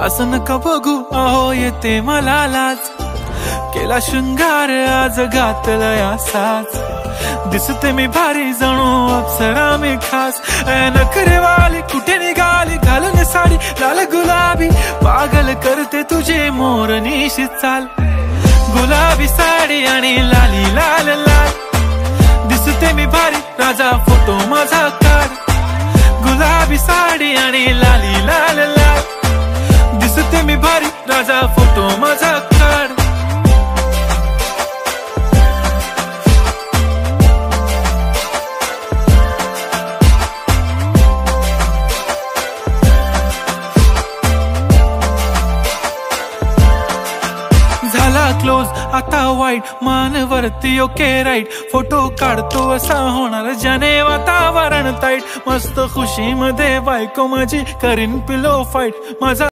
असं नका बघू अहो येते मला लाज, केला शृंगार आज घातलंय असाच, दिसते मी भारी जणू अप्सरा मी खास, नखरेवाली कुठे निघाली घालून साडी लाल गुलाबी, पागल करते तुझे मोरनीशी चाल, गुलाबी साडी आणि लाली लाल लाल, दिसते मी भारी राजा फोटो माझा काढ, गुलाबी साडी आणि लाली लाल लाल, दिसते मी भारी राजा फोटो माझा काढ. झाला क्लोज आता वाईट मानवरती ओके राईट, फोटो काढतो असा होणार ज्याने वातावरण ताईट, मस्त खुशी मध्ये बायको माझी करीन पिलो फाईट, माझा